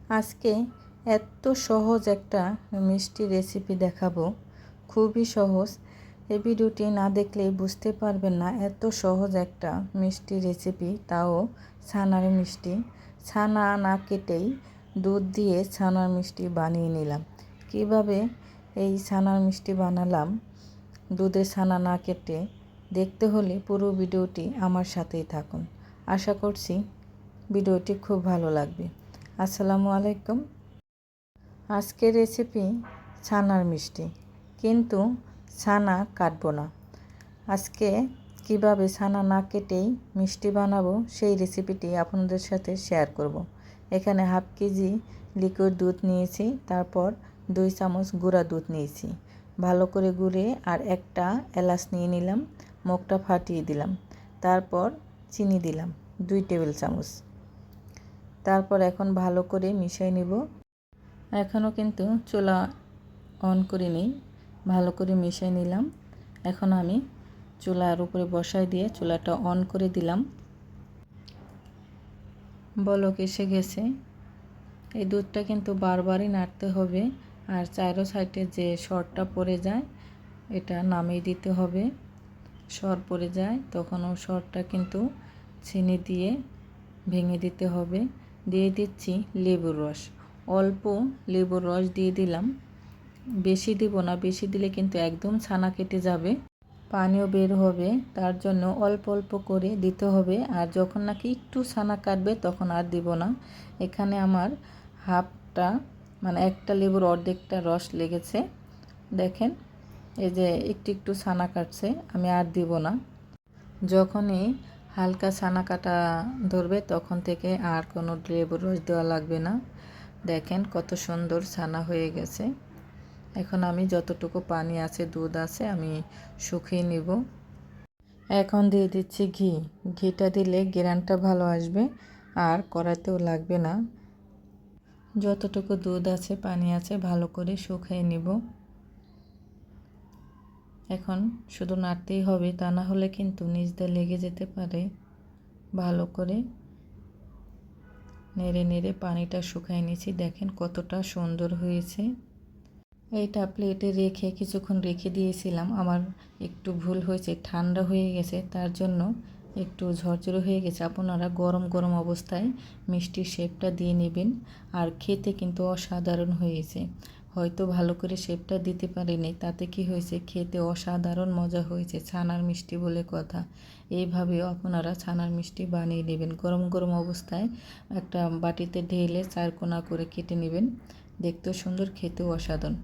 আজকে এত সহজ একটা মিষ্টি রেসিপি দেখাবো, খুবই সহজ। এই ভিডিওটি না দেখলেই বুঝতে পারবেন না এত সহজ একটা মিষ্টি রেসিপি, তাও ছানার মিষ্টি। ছানা না কেটেই দুধ দিয়ে ছানার মিষ্টি বানিয়ে নিলাম। কিভাবে এই ছানার মিষ্টি বানালাম দুধের ছানা না কেটে, দেখতে হলে পুরো ভিডিওটি আমার সাথেই থাকুন। আশা করছি ভিডিওটি খুব ভালো লাগবে। আসসালামু আলাইকুম। আজকের রেসিপি ছানার মিষ্টি, কিন্তু ছানা কাটবো না। আজকে কিভাবে ছানা না কেটেই মিষ্টি বানাবো সেই রেসিপিটি আপনাদের সাথে শেয়ার করব। এখানে হাফ কেজি লিকুইড দুধ নিয়েছি, তারপর 2 চামচ গুঁড়া দুধ নিয়েছি। ভালো করে গুঁড়ে আর একটা এলাচ নিয়ে নিলাম, মুখটা ফাটিয়ে দিলাম। তারপর চিনি দিলাম 2 টেবিল চামচ। তারপর এখন ভালো করে মিশিয়ে নিব। এখনও কিন্তু চুলা অন করিনি, ভালো করে মিশিয়ে নিলাম। এখন আমি চুলার উপরে বসাই দিয়ে চুলাটা অন করে দিলাম। বলক এসে গেছে। এই দুধটা কিন্তু বারবারই নাড়তে হবে, আর চারো সাইডে যে সরটা পড়ে যায় এটা নামিয়ে দিতে হবে। সর পড়ে যায় তখন ও সরটা কিন্তু চিনি দিয়ে ভেঙে দিতে হবে। দিয়ে দিচ্ছি লেবুর রস, অল্প লেবুর রস দিয়ে দিলাম, বেশি দিব না, বেশি দিলে কিন্তু একদম ছানা কেটে যাবে, পানিও বের হবে। তার জন্য অল্প অল্প করে দিতে হবে। আর যখন নাকি একটু ছানা কাটবে তখন আর দিব না। এখানে আমার হাফটা মানে একটা লেবুর অর্ধেকটা রস লেগেছে, দেখেন। এই যে একটু একটু ছানা কাটছে, আমি আর দিব না। যখনই হালকা ছানা কাটা ধরবে তখন থেকে আর কোনো লেবুর রস দেওয়া লাগবে না। দেখেন কত সুন্দর ছানা হয়ে গেছে। এখন আমি যতটুকু পানি আছে দুধ আছে আমি শুকিয়ে নিব। এখন দিয়ে দিচ্ছি ঘি। ঘিটা দিলে গ্রানটা ভালো আসবে আর কড়াইতেও লাগবে না। যতটুকু দুধ আছে পানি আছে ভালো করে শুকিয়ে নিব। এখন শুধু নাড়তেই হবে, তা না হলে কিন্তু নিচ দিয়ে লেগে যেতে পারে। ভালো করে নেড়ে নেড়ে পানিটা শুকিয়ে নিয়েছি। দেখেন কতটা সুন্দর হয়েছে। এইটা প্লেটে রেখে কিছুক্ষণ রেখে দিয়েছিলাম, আমার একটু ভুল হয়েছে, ঠান্ডা হয়ে গেছে, তার জন্য একটু ঝরঝরে হয়ে গেছে। আপনারা গরম গরম অবস্থায় মিষ্টির শেপটা দিয়ে নেবেন, আর খেতে কিন্তু অসাধারণ হয়েছে। হয়তো ভালো করে শেপটা দিতে পারিনি, তাতে কি হয়েছে, খেতে অসাধারণ মজা হয়েছে। ছানার মিষ্টি বলে কথা। এইভাবেও আপনারা ছানার মিষ্টি বানিয়ে নেবেন। গরম গরম অবস্থায় একটা বাটিতে ঢেলে 4 কোনা করে কেটে নেবেন, দেখতেও সুন্দর, খেতেও অসাধারণ।